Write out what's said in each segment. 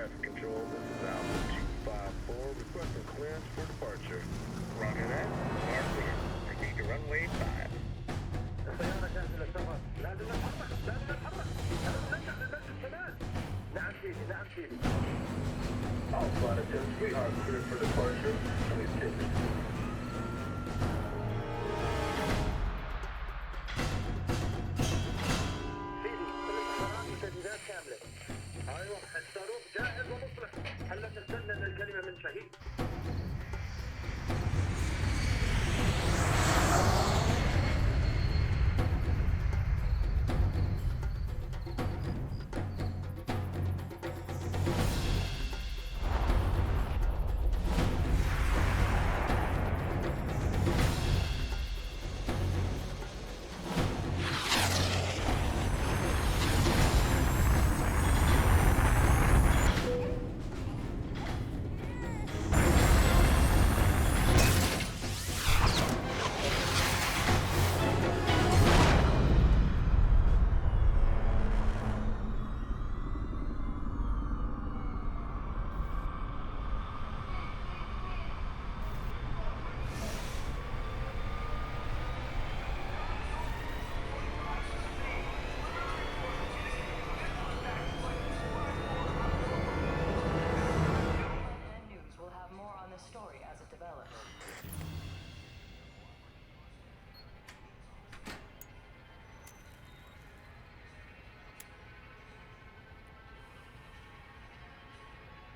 traffic control. This is Альфа 254, requesting clearance for departure. Roger that. Are clear. Proceed to runway 5. السيارة جاهزة للسفر. لازم نتحرك. لازم نتحرك. نرجع للمسجد كمان. نعم سيدي. نعم سيدي. Alpha 2, we are clear for departure. Please take it. ايوه الصاروخ جاهز ومصلح. هلا تستنى ان الكلمه من شهيد.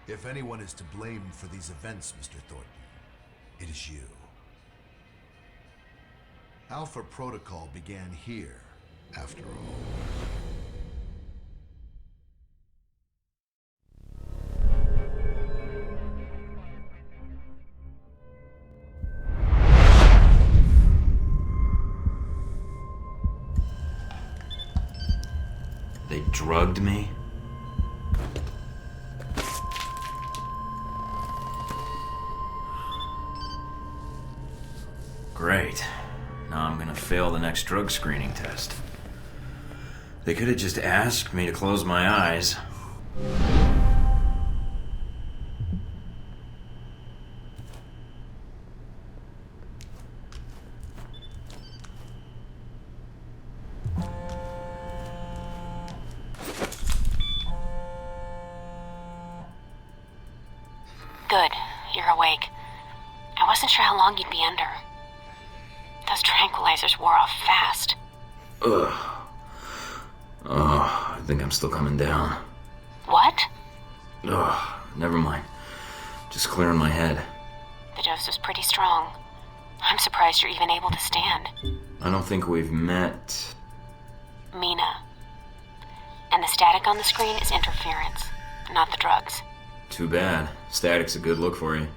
If anyone is to blame for these events, Mr. Thornton, it is you. Альфа Protocol began here, after all. They drugged me? Great. Now I'm gonna fail the next drug screening test. They could have just asked me to close my eyes. Good. You're awake. I wasn't sure how long you'd be under. Those tranquilizers wore off fast. Ugh. Oh, I think I'm still coming down. What? Ugh, never mind. Just clearing my head. The dose was pretty strong. I'm surprised you're even able to stand. I don't think we've met. Mina. And the static on the screen is interference, not the drugs. Too bad. Static's a good look for you.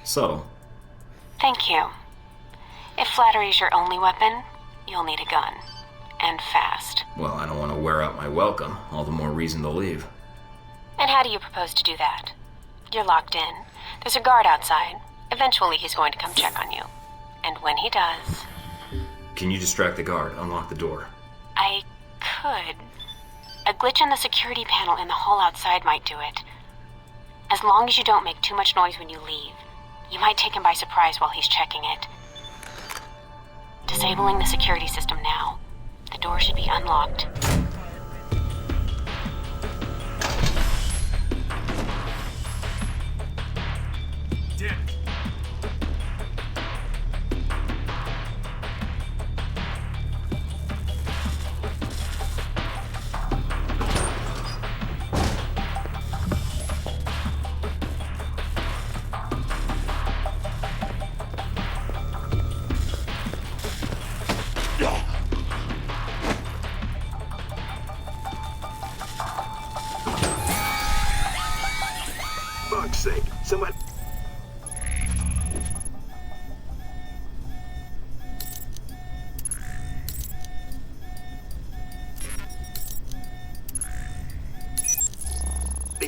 Subtle. Thank you. If flattery's your only weapon, you'll need a gun. And fast. Well, I don't want to wear out my welcome. All the more reason to leave. And how do you propose to do that? You're locked in. There's a guard outside. Eventually he's going to come check on you. And when he does... Can you distract the guard? Unlock the door. I could. A glitch in the security panel in the hall outside might do it. As long as you don't make too much noise when you leave, you might take him by surprise while he's checking it. Disabling the security system now. The door should be unlocked. Dick! Fuck's sake, someone...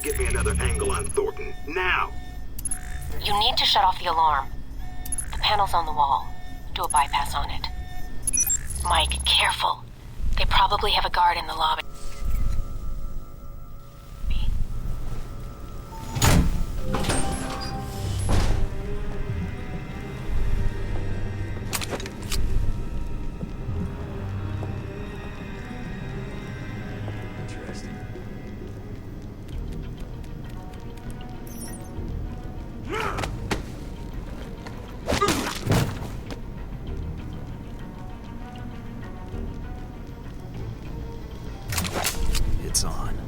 Give me another angle on Thornton, now! You need to shut off the alarm. The panel's on the wall. Do a bypass on it. Mike, careful. They probably have a guard in the lobby. lights on.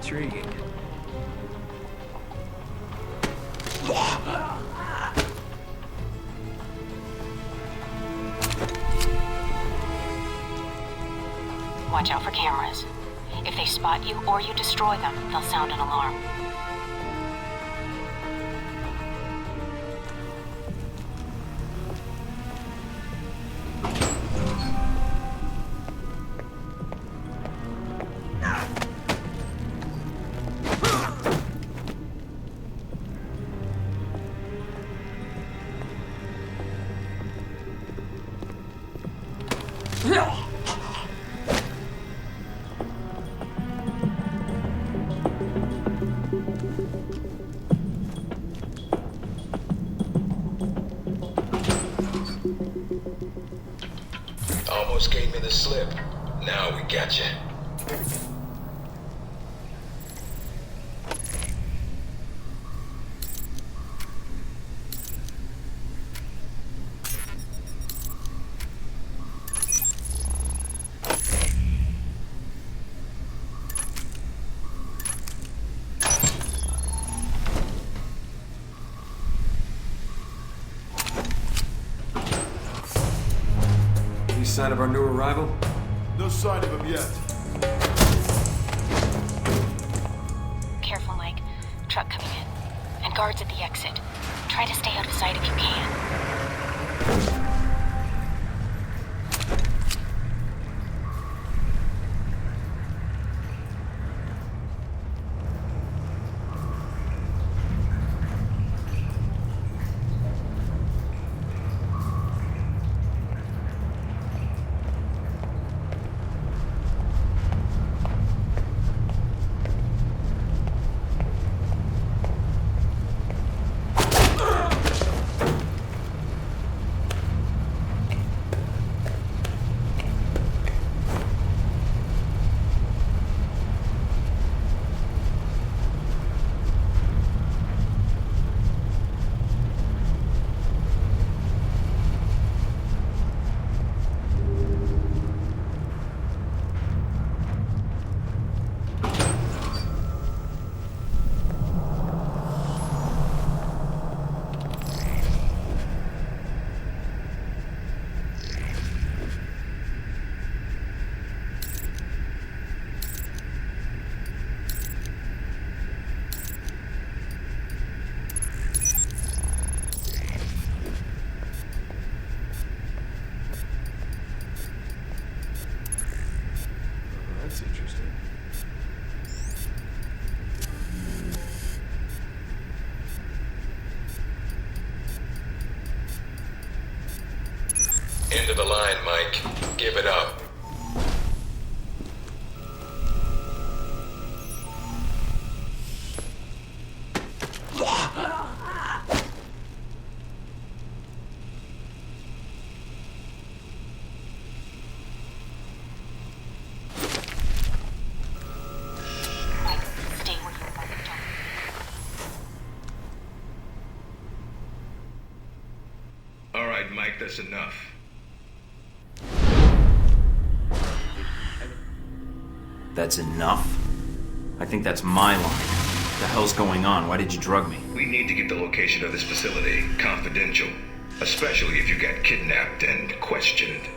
Intriguing. Watch out for cameras. If they spot you or you destroy them, they'll sound an alarm. Almost gave me the slip. Now we got you. Sign of our new arrival? No sign of him yet. Careful, Mike. Truck coming in. And guards at the exit. Try to stay out of sight if you can. That's interesting. End of the line, Mike. Give it up. All right, Mike, that's enough. That's enough? I think that's my line. What the hell's going on? Why did you drug me? We need to keep the location of this facility confidential, especially if you got kidnapped and questioned.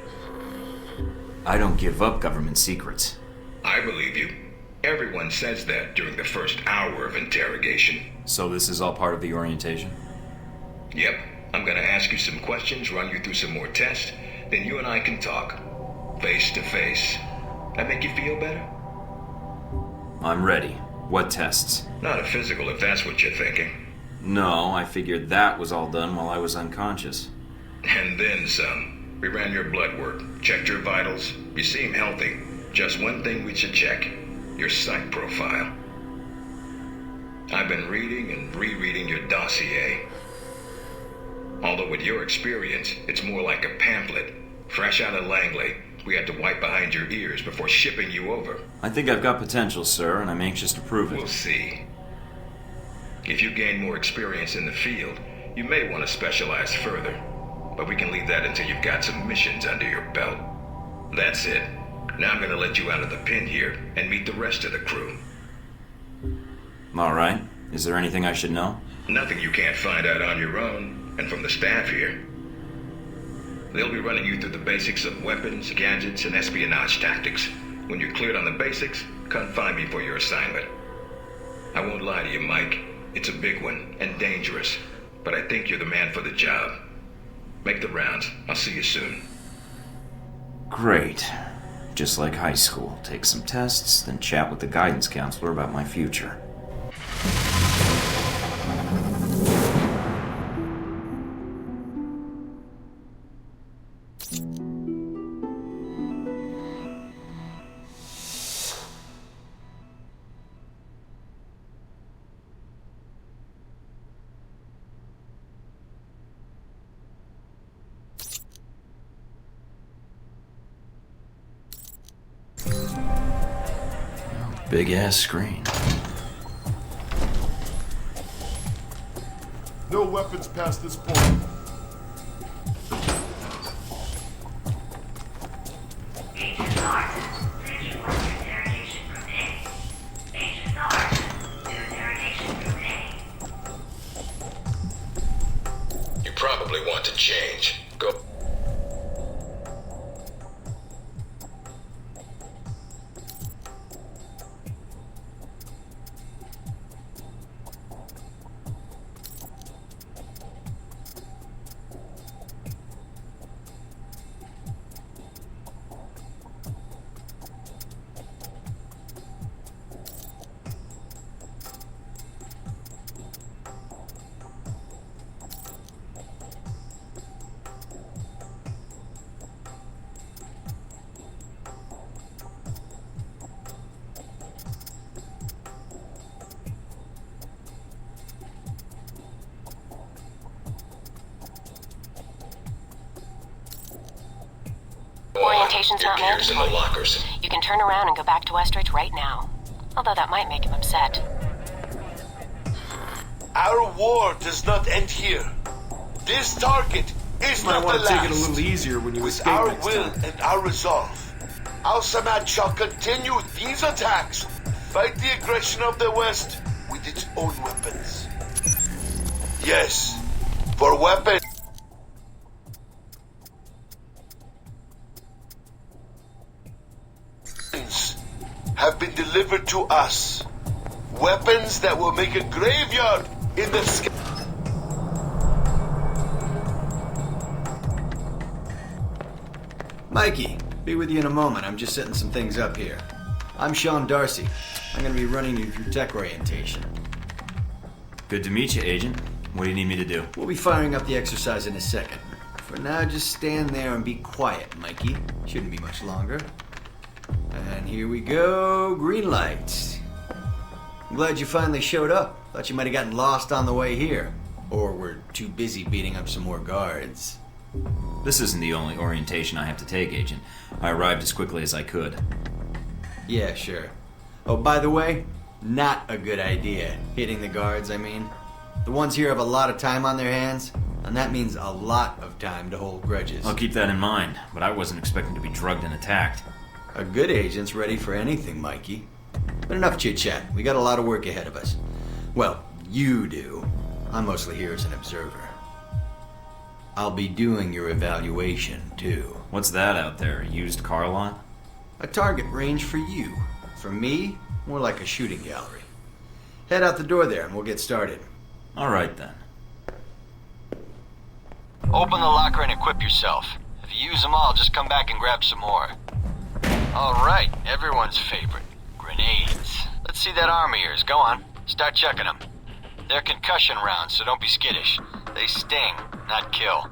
I don't give up government secrets. I believe you. Everyone says that during the first hour of interrogation. So this is all part of the orientation? Yep. I'm gonna ask you some questions, run you through some more tests, then you and I can talk. Face to face. That make you feel better? I'm ready. What tests? Not a physical, if that's what you're thinking. No, I figured that was all done while I was unconscious. And then some. We ran your blood work, checked your vitals. You seem healthy. Just one thing we should check. Your psych profile. I've been reading and rereading your dossier. Although with your experience, it's more like a pamphlet. Fresh out of Langley, we had to wipe behind your ears before shipping you over. I think I've got potential, sir, and I'm anxious to prove it. We'll see. If you gain more experience in the field, you may want to specialize further. But we can leave that until you've got some missions under your belt. That's it. Now I'm going to let you out of the pen here and meet the rest of the crew. All right. Is there anything I should know? Nothing you can't find out on your own, and from the staff here. They'll be running you through the basics of weapons, gadgets, and espionage tactics. When you're cleared on the basics, come find me for your assignment. I won't lie to you, Mike. It's a big one, and dangerous. But I think you're the man for the job. Make the rounds. I'll see you soon. Great. Just like high school. Take some tests, then chat with the guidance counselor about my future. Big ass screen. No weapons past this point. Agent North, finishing with your interrogation from A. Agent North, new interrogation from A. You probably want to change. Go. Orientation's not Your gears in the mandatory. lockers. You can turn around and go back to Westridge right now. Although that might make him upset. Our war does not end here. This target is Might not the want to take it a last. little easier when you With escape our next will time. and our resolve, Al Samad shall continue these attacks, fight the aggression of the West with its own weapons. Yes, for weapons have been delivered to us. Weapons that will make a graveyard in the sky. Mikey, be with you in a moment. I'm just setting some things up here. I'm Sean Darcy. I'm going to be running you through tech orientation. Good to meet you, Agent. What do you need me to do? We'll be firing up the exercise in a second. For now, just stand there and be quiet, Mikey. Shouldn't be much longer. And here we go. Green lights. I'm glad you finally showed up. Thought you might have gotten lost on the way here. Or were too busy beating up some more guards. This isn't the only orientation I have to take, Agent. I arrived as quickly as I could. Yeah, sure. Oh, by the way, not a good idea. Hitting the guards, I mean. The ones here have a lot of time on their hands, and that means a lot of time to hold grudges. I'll keep that in mind, but I wasn't expecting to be drugged and attacked. A good agent's ready for anything, Mikey. But enough chit-chat. We got a lot of work ahead of us. Well, you do. I'm mostly here as an observer. I'll be doing your evaluation, too. What's that out there? A used car lot? A target range for you. For me, more like a shooting gallery. Head out the door there and we'll get started. All right, then. Open the locker and equip yourself. If you use them all, just come back and grab some more. All right, everyone's favorite. Grenades. Let's see that arm of yours. Go on. Start chucking them. They're concussion rounds, so don't be skittish. They sting, not kill.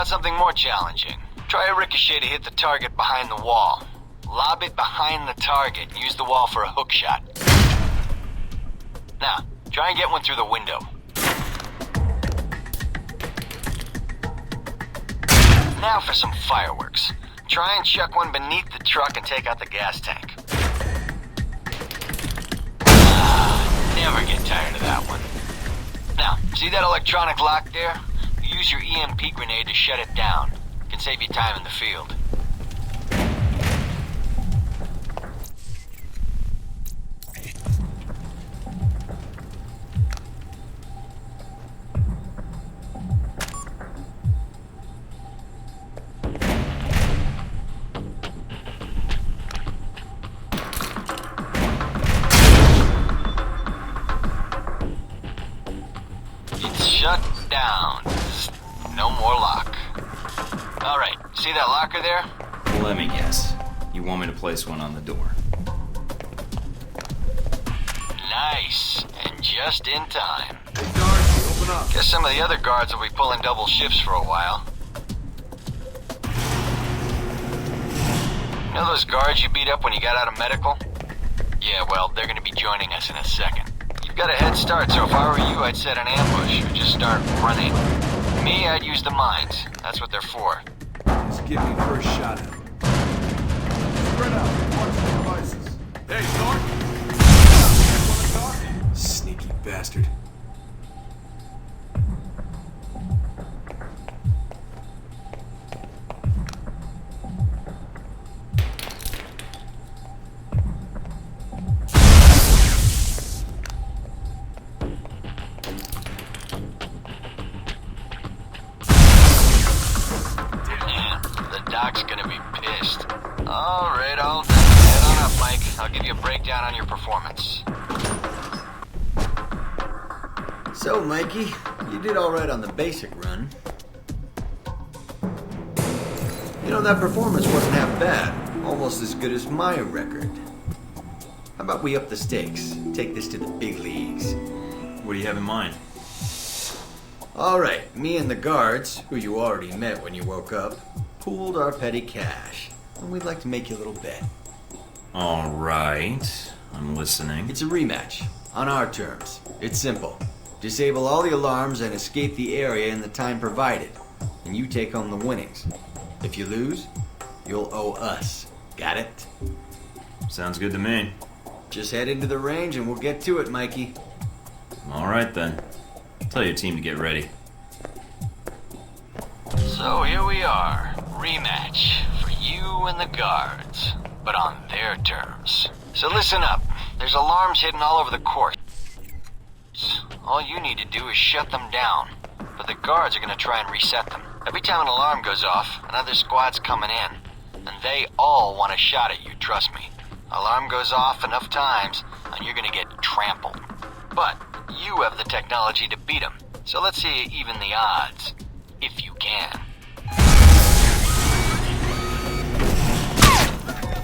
want something more challenging? Try a ricochet to hit the target behind the wall. Lob it behind the target and use the wall for a hook shot. Now, try and get one through the window. Now for some fireworks. Try and chuck one beneath the truck and take out the gas tank. Never get tired of that one. Now, see that electronic lock there? Use your EMP grenade to shut it down. It can save you time in the field. Shut down. No more lock. Alright, see that locker there? Let me guess. You want me to place one on the door? Nice. And just in time. Hey, guards, open up. Guess some of the other guards will be pulling double shifts for a while. You know those guards you beat up when you got out of medical? Yeah, well, they're gonna be joining us in a second. You've got a head start, so if I were you, I'd set an ambush or just start running. Me, I'd use the mines. That's what they're for. Just give me first shot at him. Spread out. Watch the devices. Hey, Thornton! Sneaky bastard. Doc's gonna be pissed. Alright, all done. Head on up, Mike. I'll give you a breakdown on your performance. So, Mikey, you did alright on the basic run. You know, that performance wasn't half bad. Almost as good as my record. How about we up the stakes? Take this to the big leagues. What do you have in mind? Alright, me and the guards, who you already met when you woke up, pooled our petty cash, and we'd like to make you a little bet. All right, I'm listening. It's a rematch, on our terms. It's simple. Disable all the alarms and escape the area in the time provided, and you take home the winnings. If you lose, you'll owe us. Got it? Sounds good to me. Just head into the range and we'll get to it, Mikey. All right then. Tell your team to get ready. So here we are. Rematch for you and the guards, but on their terms. So listen up. There's alarms hidden all over the court. All you need to do is shut them down, but the guards are going to try and reset them. Every time an alarm goes off, another squad's coming in, and they all want a shot at you, trust me. Alarm goes off enough times, and you're going to get trampled. But you have the technology to beat them, so let's see you even the odds, if you can.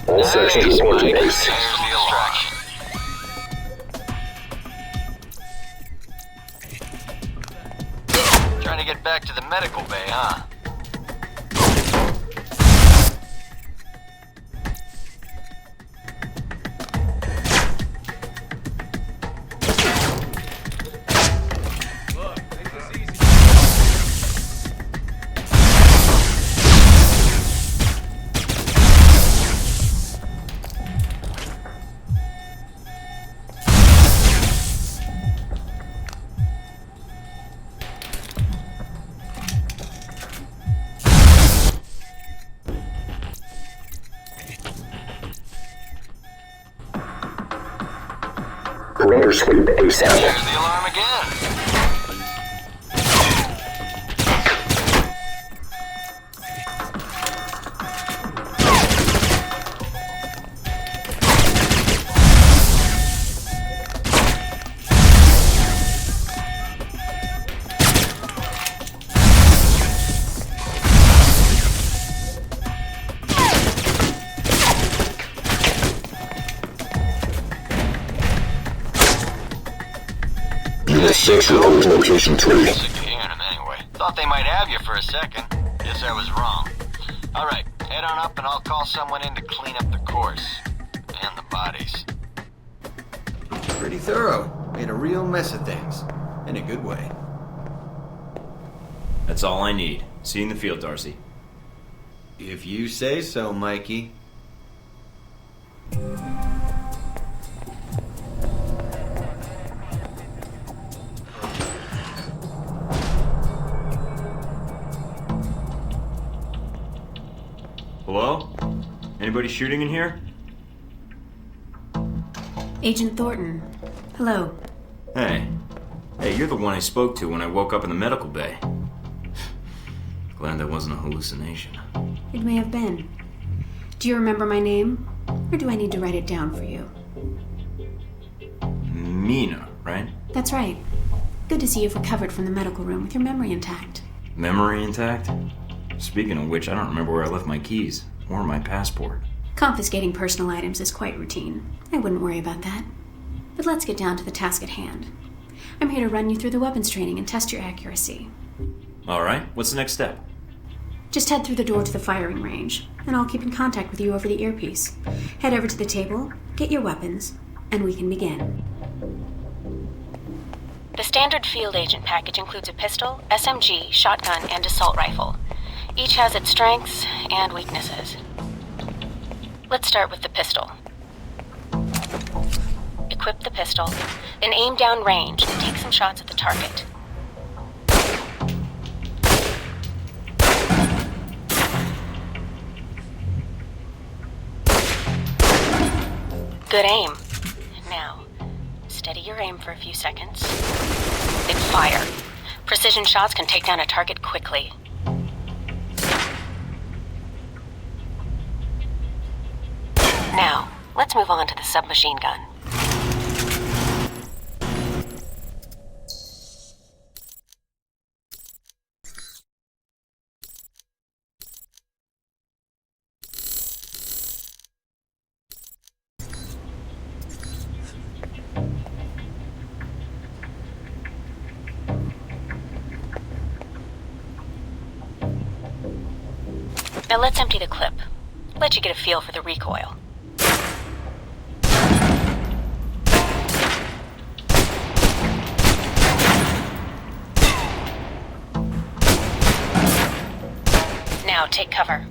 All sections report to Mike. base. There's the distraction. Trying to get back to the medical bay, huh? Perimeter sweep ASAP. There's the alarm again. Unit 6 report to location 3. Sick of hearing them anyway. Thought they might have you for a second. Guess I was wrong. Alright, head on up and I'll call someone in to clean up the course. And the bodies. Pretty thorough. Made a real mess of things. In a good way. That's all I need. See you in the field, Darcy. If you say so, Mikey. Hello? Anybody shooting in here? Agent Thornton. Hello. Hey. Hey, you're the one I spoke to when I woke up in the medical bay. Glad that wasn't a hallucination. It may have been. Do you remember my name? Or do I need to write it down for you? Mina, right? That's right. Good to see you've recovered from the medical room with your memory intact. Memory intact? Speaking of which, I don't remember where I left my keys or my passport. Confiscating personal items is quite routine. I wouldn't worry about that. But let's get down to the task at hand. I'm here to run you through the weapons training and test your accuracy. Alright, what's the next step? Just head through the door to the firing range, and I'll keep in contact with you over the earpiece. Head over to the table, get your weapons, and we can begin. The standard field agent package includes a pistol, SMG, shotgun, and assault rifle. Each has its strengths and weaknesses. Let's start with the pistol. Equip the pistol, then aim down range and take some shots at the target. Good aim. Now, steady your aim for a few seconds. Then fire. Precision shots can take down a target quickly. Now, let's move on to the submachine gun. Now let's empty the clip. Let you get a feel for the recoil. Now take cover.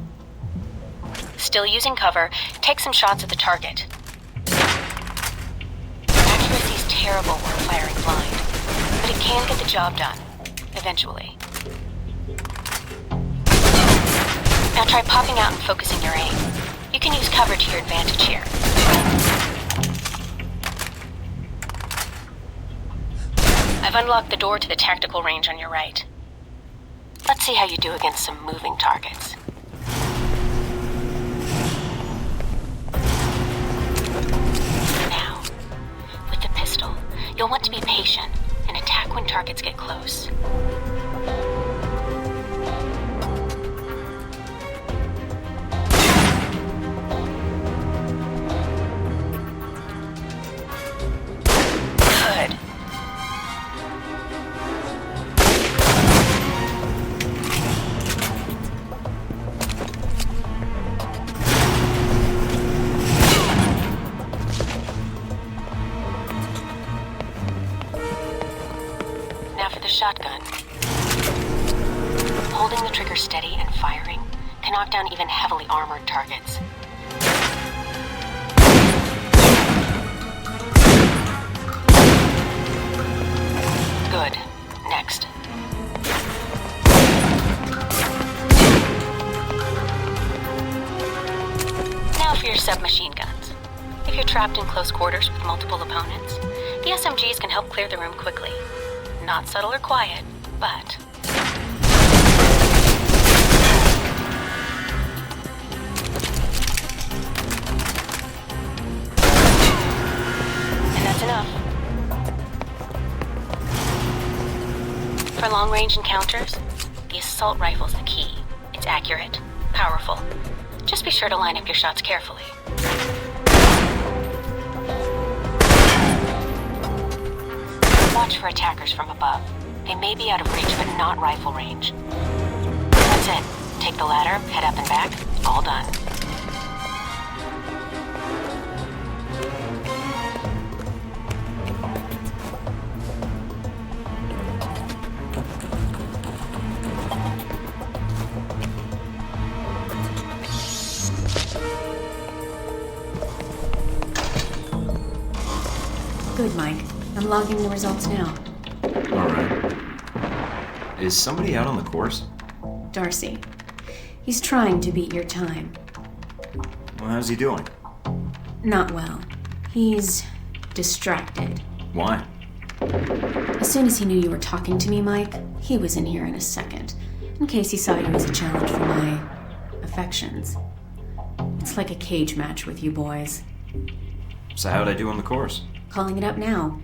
Still using cover, take some shots at the target. Accuracy's terrible when firing blind, but it can get the job done, eventually. Now try popping out and focusing your aim. You can use cover to your advantage here. I've unlocked the door to the tactical range on your right. Let's see how you do against some moving targets. Now, with the pistol, you'll want to be patient and attack when targets get close. Good. Now for the shotgun. Holding the trigger steady and firing can knock down even heavily armored targets. Good. Next. Now for your submachine guns. If you're trapped in close quarters with multiple opponents, the SMGs can help clear the room quickly. Not subtle or quiet, but... And that's enough. For long-range encounters, the assault rifle's the key. It's accurate, powerful. Just be sure to line up your shots carefully. Watch for attackers from above. They may be out of reach, but not rifle range. That's it. Take the ladder, head up and back, all done. Good, Mike. I'm logging the results now. Alright. Is somebody out on the course? Darcy. He's trying to beat your time. Well, how's he doing? Not well. He's distracted. Why? As soon as he knew you were talking to me, Mike, he was in here in a second, in case he saw you as a challenge for my affections. It's like a cage match with you boys. So how'd I do on the course? Calling it up now.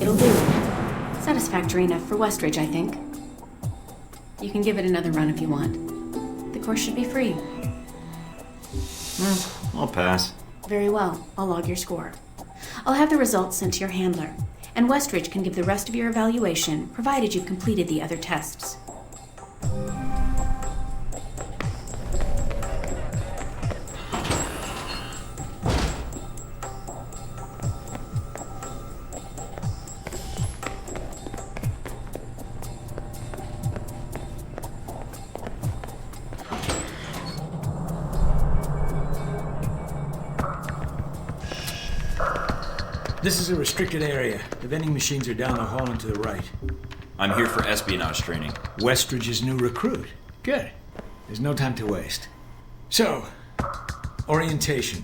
It'll do. Satisfactory enough for Westridge, I think. You can give it another run if you want. The course should be free. I'll pass. Very well. I'll log your score. I'll have the results sent to your handler, and Westridge can give the rest of your evaluation, provided you've completed the other tests. This is a restricted area. The vending machines are down the hall and to the right. I'm here for espionage training. Westridge's new recruit. Good. There's no time to waste. So, orientation.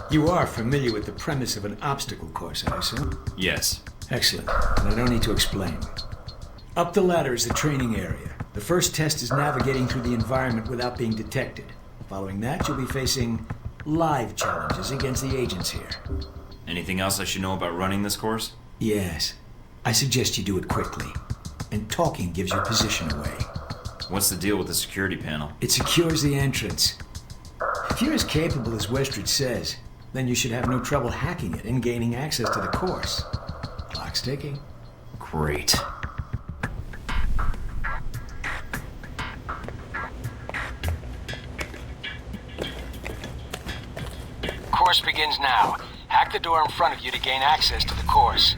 You are familiar with the premise of an obstacle course, I assume? Yes. Excellent. And I don't need to explain. Up the ladder is the training area. The first test is navigating through the environment without being detected. Following that, you'll be facing live challenges against the agents here. Anything else I should know about running this course? Yes. I suggest you do it quickly. And talking gives your position away. What's the deal with the security panel? It secures the entrance. If you're as capable as Westridge says, then you should have no trouble hacking it and gaining access to the course. Clock's ticking. Great. Course begins now. Hack the door in front of you to gain access to the course.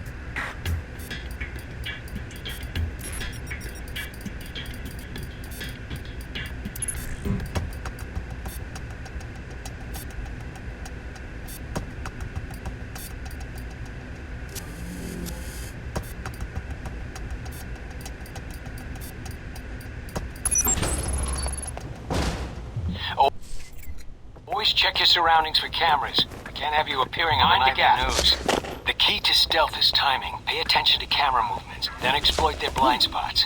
Always check your surroundings for cameras. I can't have you appearing on the nightly news. The key to stealth is timing. Pay attention to camera movements, then exploit their blind spots.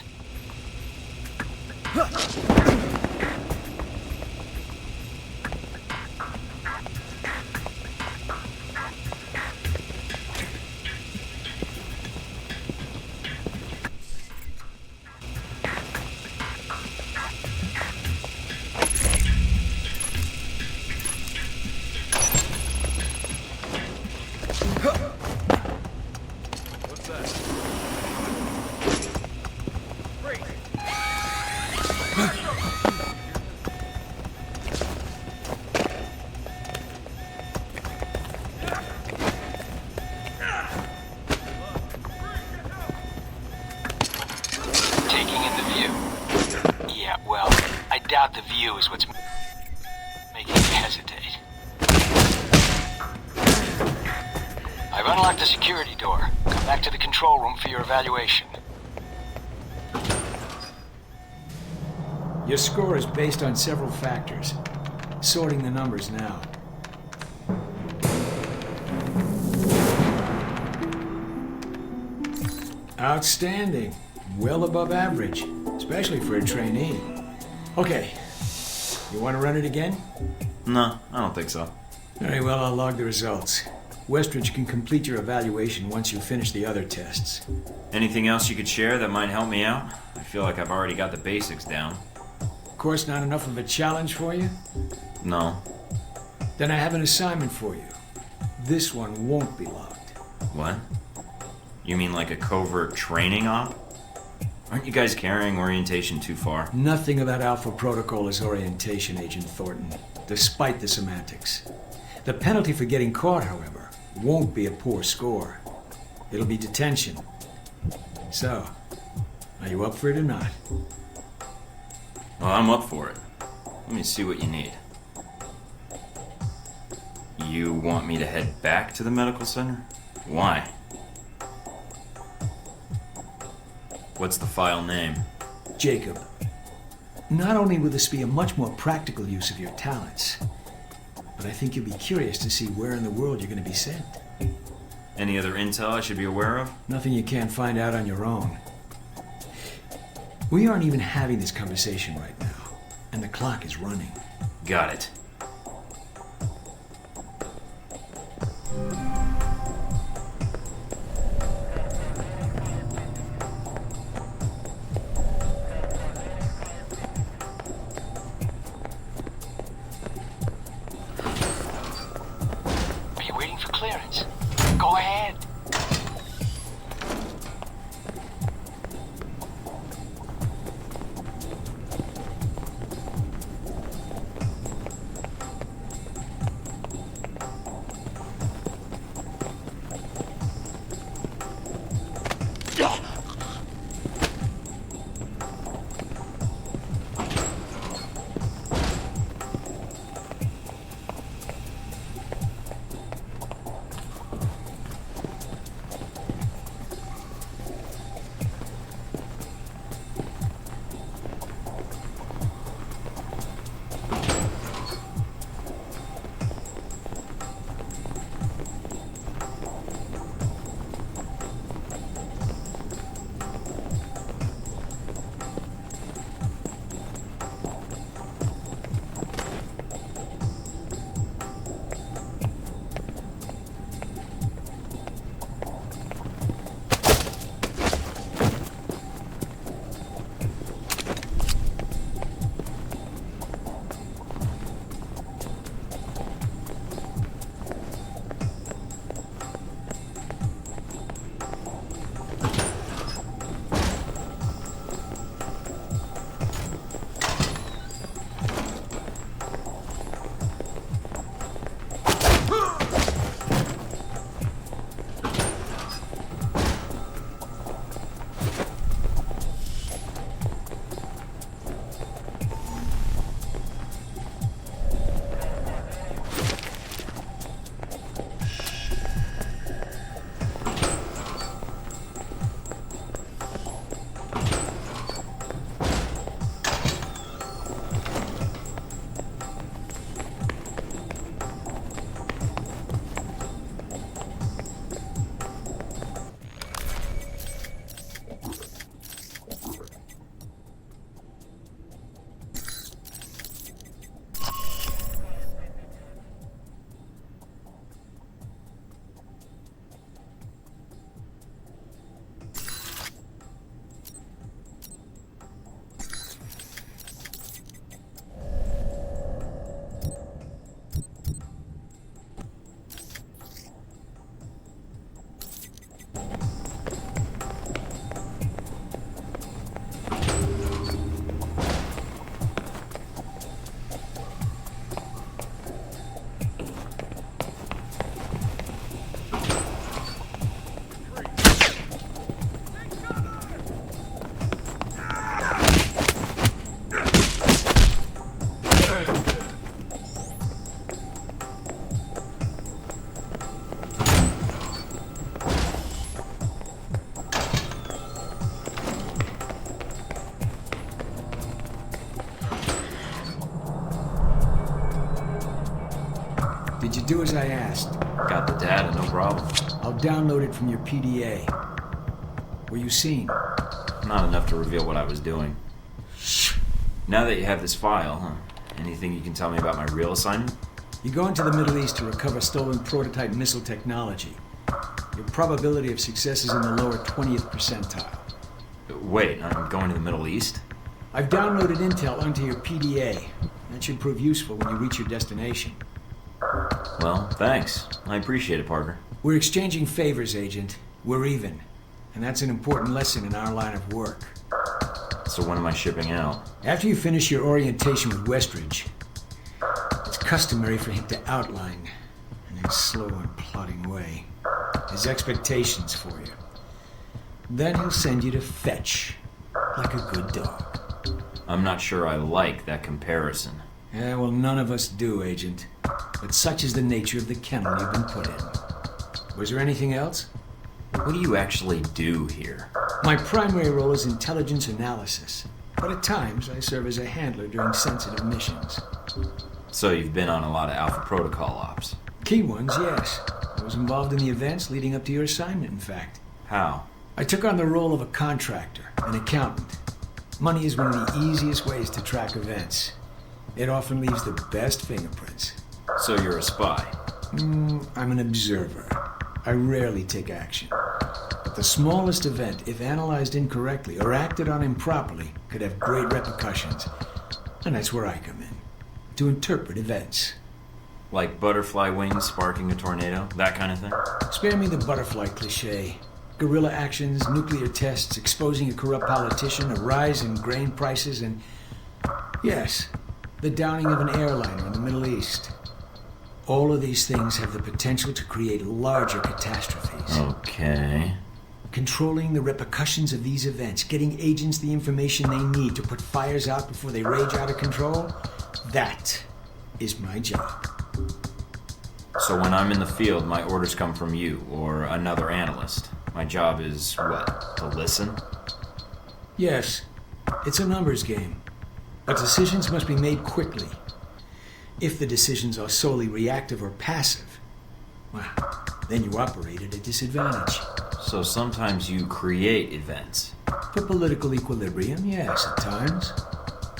The view is what's making me hesitate. I've unlocked the security door. Come back to the control room for your evaluation. Your score is based on several factors. Sorting the numbers now. Outstanding. Well above average, especially for a trainee. Okay. You want to run it again? No, I don't think so. Very well, I'll log the results. Westridge can complete your evaluation once you finish the other tests. Anything else you could share that might help me out? I feel like I've already got the basics down. Of course, not enough of a challenge for you? No. Then I have an assignment for you. This one won't be logged. What? You mean like a covert training op? Aren't you guys carrying orientation too far? Nothing about Альфа Протокол is orientation, Agent Thornton, despite the semantics. The penalty for getting caught, however, won't be a poor score. It'll be detention. So, are you up for it or not? Well, I'm up for it. Let me see what you need. You want me to head back to the medical center? Why? What's the file name? Jacob. Not only will this be a much more practical use of your talents, but I think you'll be curious to see where in the world you're going to be sent. Any other intel I should be aware of? Nothing you can't find out on your own. We aren't even having this conversation right now, and the clock is running. Got it. Are you waiting for clearance? Go ahead. Did you do as I asked? Got the data, no problem. I'll download it from your PDA. Were you seen? Not enough to reveal what I was doing. Now that you have this file, anything you can tell me about my real assignment? You go into the Middle East to recover stolen prototype missile technology. Your probability of success is in the lower 20th percentile. Wait, I'm going to the Middle East? I've downloaded intel onto your PDA. That should prove useful when you reach your destination. Well, thanks. I appreciate it, partner. We're exchanging favors, Agent. We're even. And that's an important lesson in our line of work. So when am I shipping out? After you finish your orientation with Westridge, it's customary for him to outline, in a slow and plodding way, his expectations for you. Then he'll send you to fetch, like a good dog. I'm not sure I like that comparison. Yeah, well, none of us do, Agent. But such is the nature of the kennel you've been put in. Was there anything else? What do you actually do here? My primary role is intelligence analysis, but at times I serve as a handler during sensitive missions. So you've been on a lot of Alpha Protocol ops? Key ones, yes. I was involved in the events leading up to your assignment, in fact. How? I took on the role of a contractor, an accountant. Money is one of the easiest ways to track events. It often leaves the best fingerprints. So you're a spy? I'm an observer. I rarely take action. But the smallest event, if analyzed incorrectly or acted on improperly, could have great repercussions. And that's where I come in. To interpret events. Like butterfly wings sparking a tornado? That kind of thing? Spare me the butterfly cliché. Guerrilla actions, nuclear tests, exposing a corrupt politician, a rise in grain prices, and... yes, the downing of an airliner in the Middle East. All of these things have the potential to create larger catastrophes. Okay. Controlling the repercussions of these events, getting agents the information they need to put fires out before they rage out of control, that is my job. So when I'm in the field, my orders come from you or another analyst. My job is, what, to listen? Yes, it's a numbers game. But decisions must be made quickly. If the decisions are solely reactive or passive, well, then you operate at a disadvantage. So sometimes you create events? For political equilibrium, yes, at times.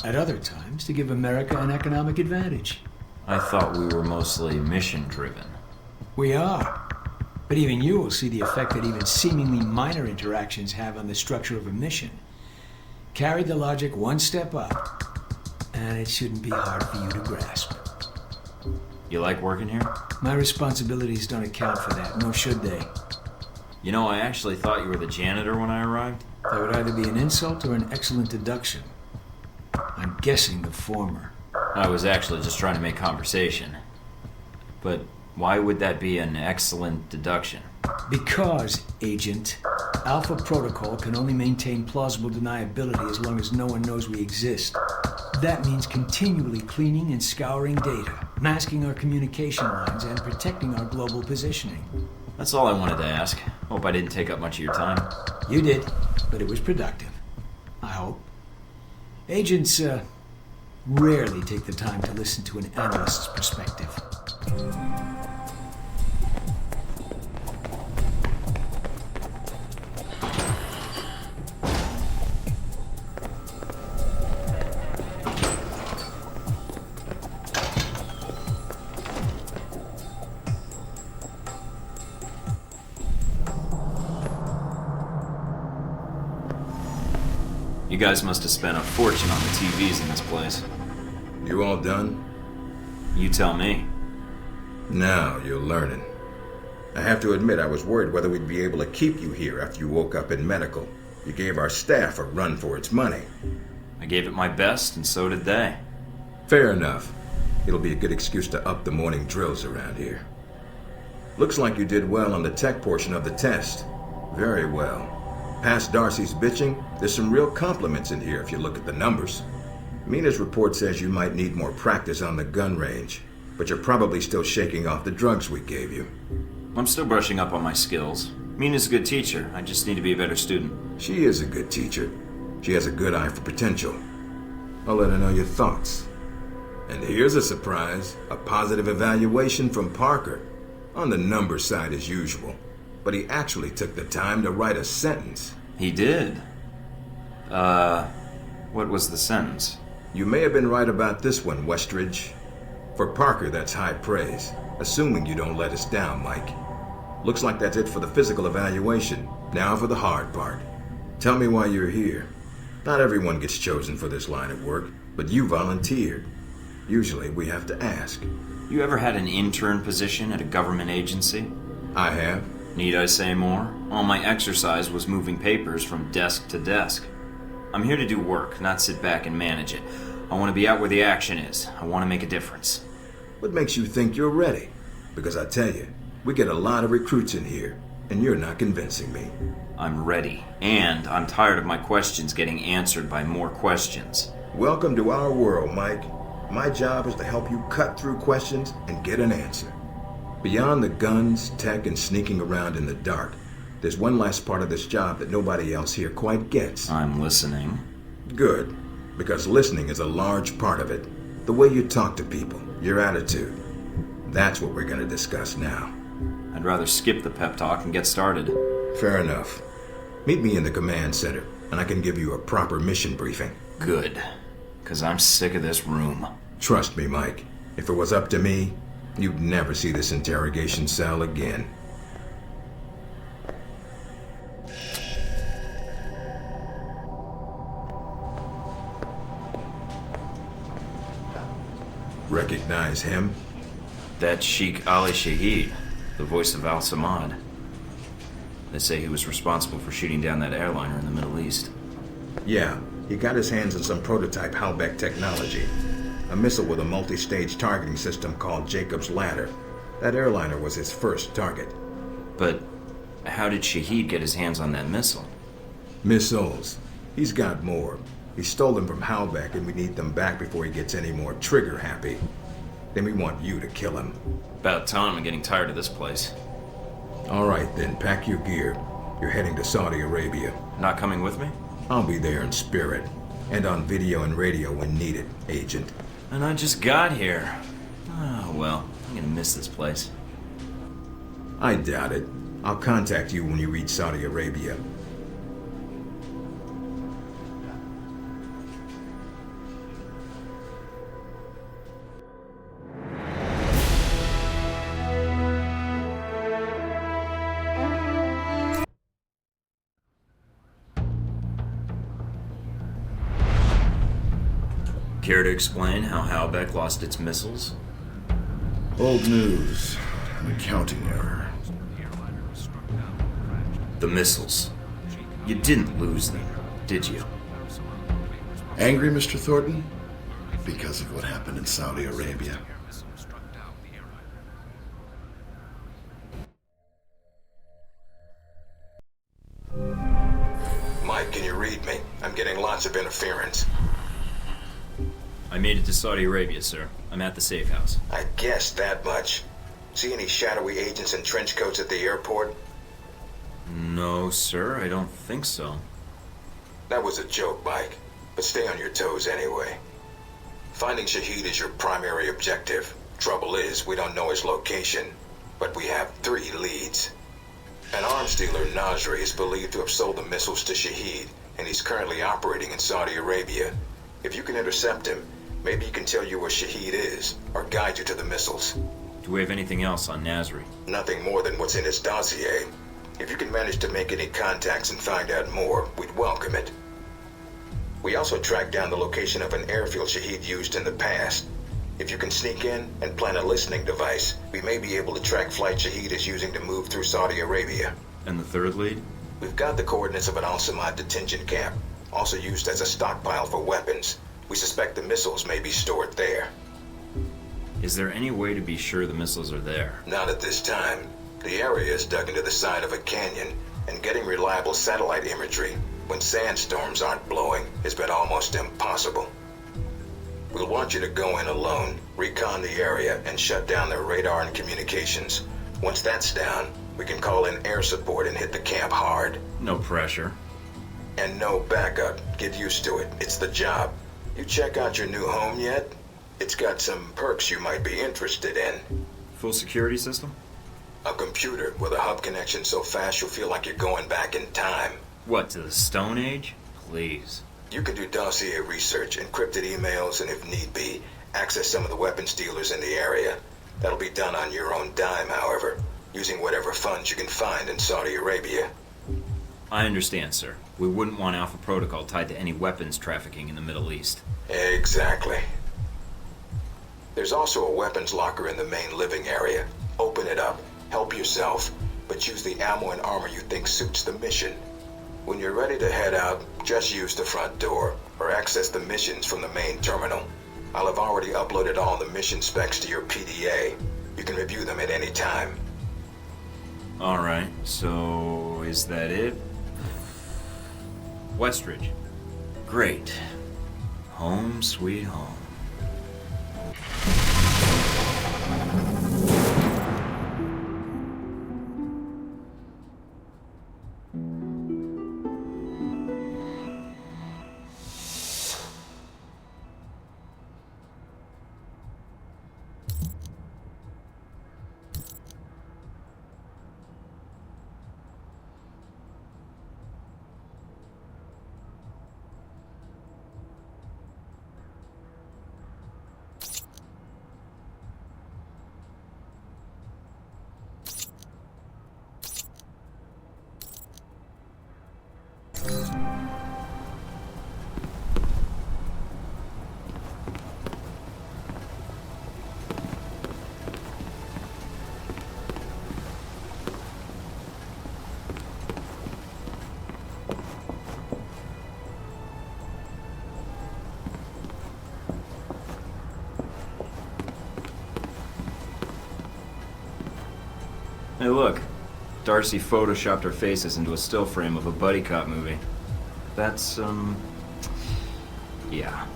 At other times, to give America an economic advantage. I thought we were mostly mission-driven. We are. But even you will see the effect that even seemingly minor interactions have on the structure of a mission. Carry the logic one step up, and it shouldn't be hard for you to grasp. You like working here? My responsibilities don't account for that, nor should they. You know, I actually thought you were the janitor when I arrived. That would either be an insult or an excellent deduction. I'm guessing the former. I was actually just trying to make conversation. But why would that be an excellent deduction? Because, Agent, Alpha Protocol can only maintain plausible deniability as long as no one knows we exist. That means continually cleaning and scouring data, masking our communication lines, and protecting our global positioning. That's all I wanted to ask. Hope I didn't take up much of your time. You did, but it was productive. I hope. Agents, rarely take the time to listen to an analyst's perspective. You guys must have spent a fortune on the TVs in this place. You all done? You tell me. Now you're learning. I have to admit I was worried whether we'd be able to keep you here after you woke up in medical. You gave our staff a run for its money. I gave it my best, and so did they. Fair enough. It'll be a good excuse to up the morning drills around here. Looks like you did well on the tech portion of the test. Very well. Past Darcy's bitching, there's some real compliments in here if you look at the numbers. Mina's report says you might need more practice on the gun range, but you're probably still shaking off the drugs we gave you. I'm still brushing up on my skills. Mina's a good teacher. I just need to be a better student. She is a good teacher. She has a good eye for potential. I'll let her know your thoughts. And here's a surprise, a positive evaluation from Parker. On the number side as usual. But he actually took the time to write a sentence. He did? What was the sentence? You may have been right about this one, Westridge. For Parker, that's high praise. Assuming you don't let us down, Mike. Looks like that's it for the physical evaluation. Now for the hard part. Tell me why you're here. Not everyone gets chosen for this line of work, but you volunteered. Usually we have to ask. You ever had an intern position at a government agency? I have. Need I say more? All my exercise was moving papers from desk to desk. I'm here to do work, not sit back and manage it. I want to be out where the action is. I want to make a difference. What makes you think you're ready? Because I tell you, we get a lot of recruits in here, and you're not convincing me. I'm ready, and I'm tired of my questions getting answered by more questions. Welcome to our world, Mike. My job is to help you cut through questions and get an answer. Beyond the guns, tech, and sneaking around in the dark, there's one last part of this job that nobody else here quite gets. I'm listening. Good, because listening is a large part of it. The way you talk to people, your attitude. That's what we're going to discuss now. I'd rather skip the pep talk and get started. Fair enough. Meet me in the command center, and I can give you a proper mission briefing. Good, because I'm sick of this room. Trust me, Mike. If it was up to me, you'd never see this interrogation cell again. Recognize him? That's Sheikh Ali Shahid, the voice of Al-Samad. They say he was responsible for shooting down that airliner in the Middle East. Yeah, he got his hands on some prototype Halbeck technology. A missile with a multi-stage targeting system called Jacob's Ladder. That airliner was his first target. But how did Shahid get his hands on that missile? Missiles. He's got more. He stole them from Halbeck, and we need them back before he gets any more trigger-happy. Then we want you to kill him. About time. I'm getting tired of this place. All right, then. Pack your gear. You're heading to Saudi Arabia. Not coming with me? I'll be there in spirit. And on video and radio when needed, Agent. And I just got here. Oh, well. I'm gonna miss this place. I doubt it. I'll contact you when you reach Saudi Arabia. Care to explain how Halbeck lost its missiles? Old news. An accounting error. The missiles. You didn't lose them, did you? Angry, Mr. Thornton? Because of what happened in Saudi Arabia. Mike, can you read me? I'm getting lots of interference. I made it to Saudi Arabia, sir. I'm at the safe house. I guessed that much. See any shadowy agents in trench coats at the airport? No, sir. I don't think so. That was a joke, Mike. But stay on your toes anyway. Finding Shahid is your primary objective. Trouble is, we don't know his location. But we have 3 leads. An arms dealer, Nasri, is believed to have sold the missiles to Shahid, and he's currently operating in Saudi Arabia. If you can intercept him, maybe he can tell you where Shahid is, or guide you to the missiles. Do we have anything else on Nasri? Nothing more than what's in his dossier. If you can manage to make any contacts and find out more, we'd welcome it. We also tracked down the location of an airfield Shahid used in the past. If you can sneak in and plant a listening device, we may be able to track flight Shahid is using to move through Saudi Arabia. And the third lead? We've got the coordinates of an Al-Samad detention camp, also used as a stockpile for weapons. We suspect the missiles may be stored there. Is there any way to be sure the missiles are there? Not at this time. The area is dug into the side of a canyon, and getting reliable satellite imagery when sandstorms aren't blowing has been almost impossible. We'll want you to go in alone, recon the area, and shut down their radar and communications. Once that's down, we can call in air support and hit the camp hard. No pressure. And no backup. Get used to it. It's the job. You check out your new home yet? It's got some perks you might be interested in. Full security system? A computer with a hub connection so fast you'll feel like you're going back in time. What, to the Stone Age? Please. You can do dossier research, encrypted emails, and if need be, access some of the weapons dealers in the area. That'll be done on your own dime, however, using whatever funds you can find in Saudi Arabia. I understand, sir. We wouldn't want Альфа Протокол tied to any weapons trafficking in the Middle East. Exactly. There's also a weapons locker in the main living area. Open it up. Help yourself, but use the ammo and armor you think suits the mission. When you're ready to head out, just use the front door, or access the missions from the main terminal. I'll have already uploaded all the mission specs to your PDA. You can review them at any time. Alright, so is that it? Westridge. Great. Home sweet home. Hey look, Darcy photoshopped our faces into a still frame of a buddy cop movie. That's, yeah.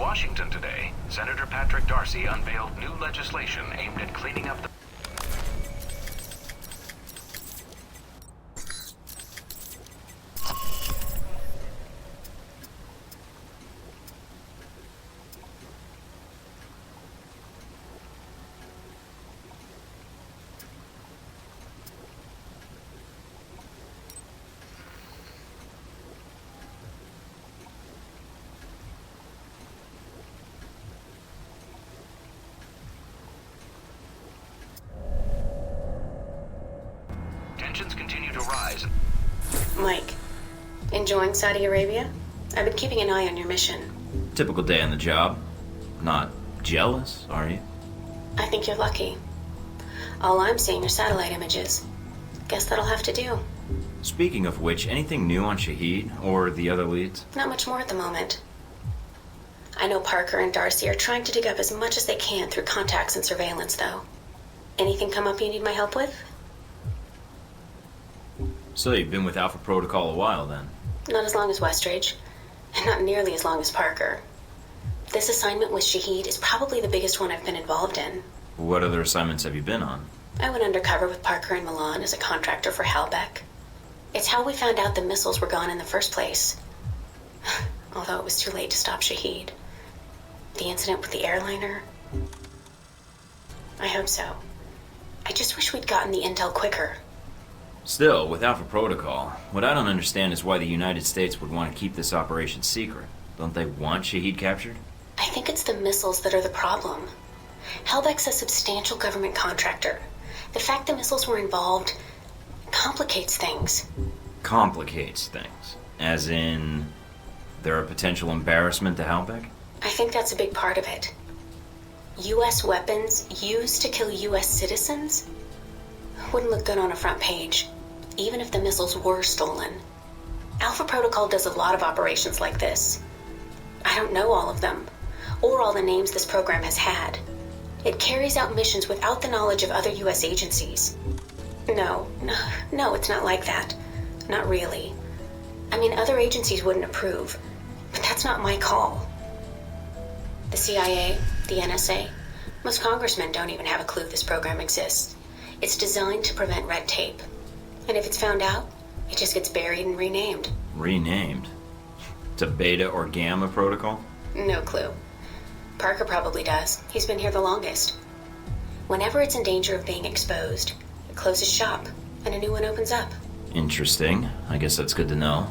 Washington today, Senator Patrick Darcy unveiled new legislation aimed at cleaning up the... Tensions continue to rise. Mike, enjoying Saudi Arabia? I've been keeping an eye on your mission. Typical day on the job. Not jealous, are you? I think you're lucky. All I'm seeing are satellite images. Guess that'll have to do. Speaking of which, anything new on Shahid or the other leads? Not much more at the moment. I know Parker and Darcy are trying to dig up as much as they can through contacts and surveillance, though. Anything come up you need my help with? So you've been with Alpha Protocol a while, then? Not as long as Westridge, and not nearly as long as Parker. This assignment with Shahid is probably the biggest one I've been involved in. What other assignments have you been on? I went undercover with Parker in Milan as a contractor for Halbeck. It's how we found out the missiles were gone in the first place. Although it was too late to stop Shahid. The incident with the airliner? I hope so. I just wish we'd gotten the intel quicker. Still, with Alpha Protocol, what I don't understand is why the United States would want to keep this operation secret. Don't they want Shahid captured? I think it's the missiles that are the problem. Halbeck's a substantial government contractor. The fact the missiles were involved complicates things. Complicates things? As in, they're a potential embarrassment to Halbeck? I think that's a big part of it. U.S. weapons used to kill U.S. citizens wouldn't look good on a front page, even if the missiles were stolen. Alpha Protocol does a lot of operations like this. I don't know all of them, or all the names this program has had. It carries out missions without the knowledge of other U.S. agencies. No, it's not like that. Not really. I mean, other agencies wouldn't approve, but that's not my call. The CIA, the NSA, most congressmen don't even have a clue this program exists. It's designed to prevent red tape. And if it's found out, it just gets buried and renamed. Renamed? To Beta or Gamma Protocol? No clue. Parker probably does. He's been here the longest. Whenever it's in danger of being exposed, it closes shop, and a new one opens up. Interesting. I guess that's good to know.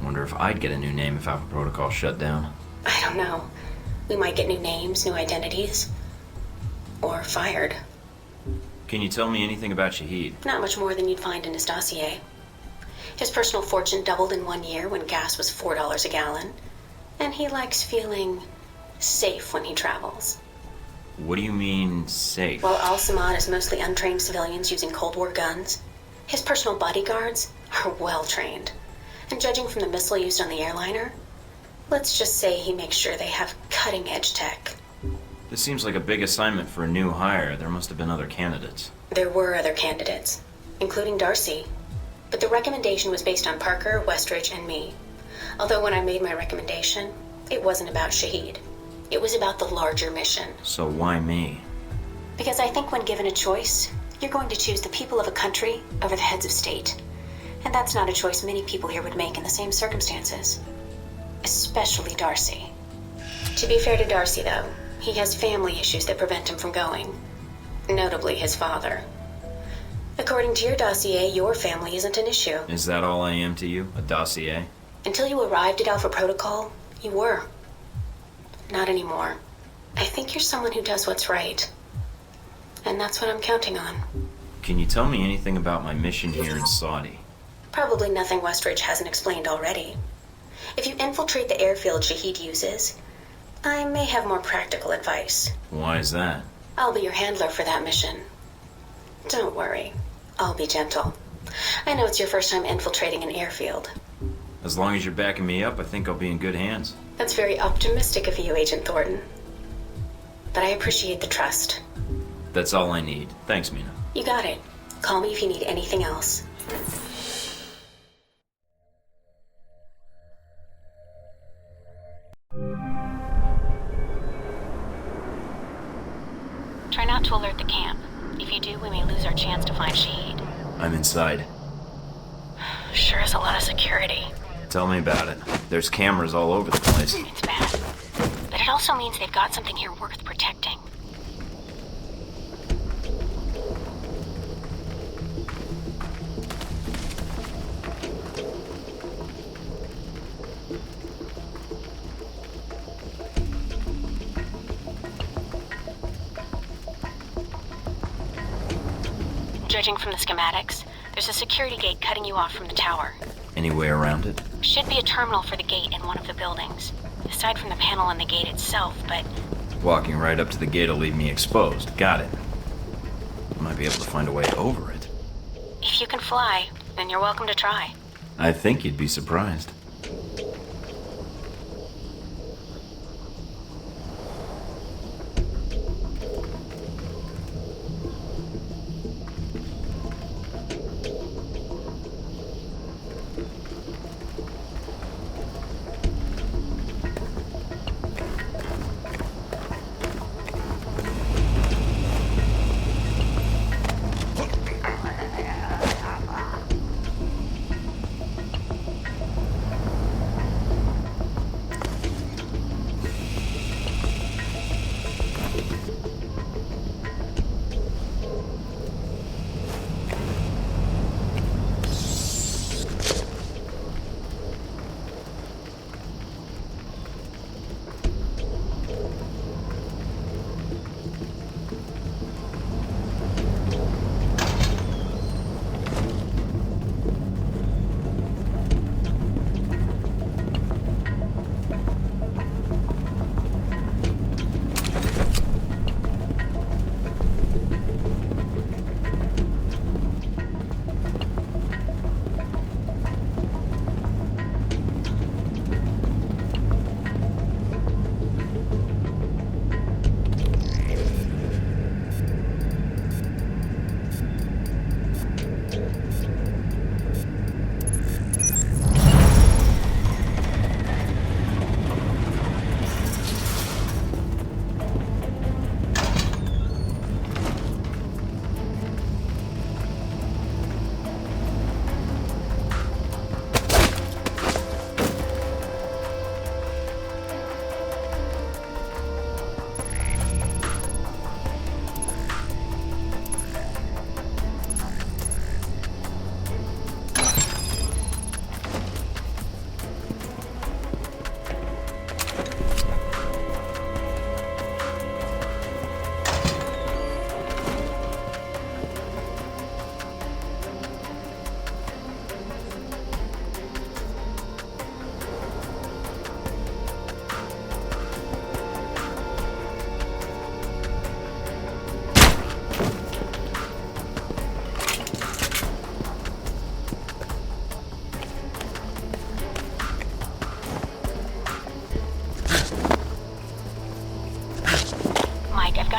Wonder if I'd get a new name if Alpha Protocol shut down. I don't know. We might get new names, new identities. Or fired. Can you tell me anything about Shahid? Not much more than you'd find in his dossier. His personal fortune doubled in 1 year when gas was $4 a gallon. And he likes feeling safe when he travels. What do you mean, safe? While Al-Samad is mostly untrained civilians using Cold War guns, his personal bodyguards are well trained. And judging from the missile used on the airliner, let's just say he makes sure they have cutting-edge tech. This seems like a big assignment for a new hire. There must have been other candidates. There were other candidates, including Darcy. But the recommendation was based on Parker, Westridge, and me. Although when I made my recommendation, it wasn't about Shahid. It was about the larger mission. So why me? Because I think when given a choice, you're going to choose the people of a country over the heads of state. And that's not a choice many people here would make in the same circumstances. Especially Darcy. To be fair to Darcy, though, he has family issues that prevent him from going. Notably his father. According to your dossier, your family isn't an issue. Is that all I am to you? A dossier? Until you arrived at Alpha Protocol, you were. Not anymore. I think you're someone who does what's right. And that's what I'm counting on. Can you tell me anything about my mission here in Saudi? Probably nothing Westridge hasn't explained already. If you infiltrate the airfield Shahid uses, I may have more practical advice. Why is that? I'll be your handler for that mission. Don't worry. I'll be gentle. I know it's your first time infiltrating an airfield. As long as you're backing me up, I think I'll be in good hands. That's very optimistic of you, Agent Thornton. But I appreciate the trust. That's all I need. Thanks, Mina. You got it. Call me if you need anything else. Try not to alert the camp. If you do, we may lose our chance to find Shahid. I'm inside. Sure is a lot of security. Tell me about it. There's cameras all over the place. It's bad. But it also means they've got something here worth protecting. Judging from the schematics, there's a security gate cutting you off from the tower. Any way around it? Should be a terminal for the gate in one of the buildings. Aside from the panel on the gate itself, but... Walking right up to the gate will leave me exposed. Got it. Might be able to find a way over it. If you can fly, then you're welcome to try. I think you'd be surprised.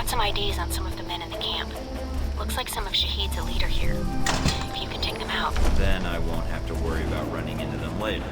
Some IDs on some of the men in the camp. Looks like some of Shahid's a leader here. If you can take them out. Then I won't have to worry about running into them later.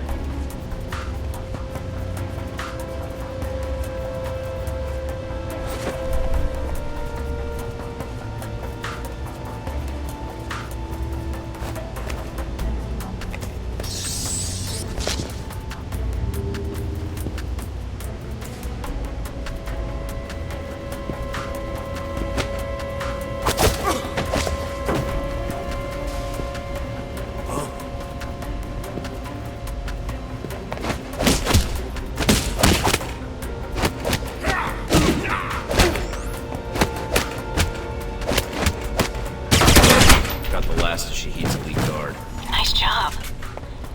Shahid's elite guard. Nice job.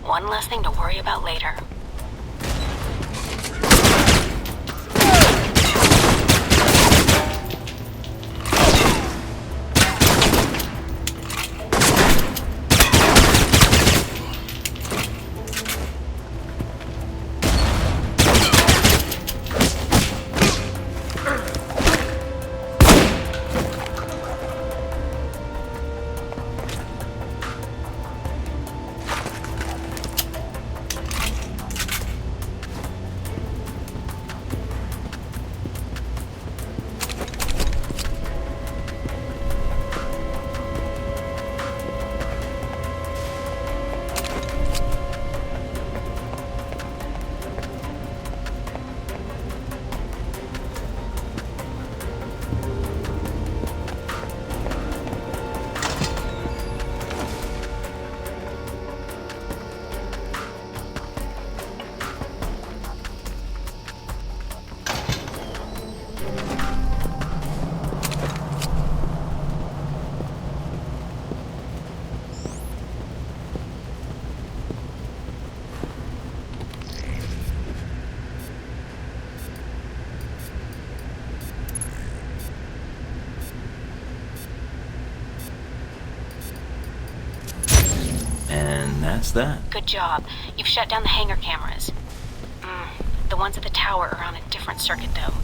One less thing to worry about later. that's that. Good job. You've shut down the hangar cameras. The ones at the tower are on a different circuit, though.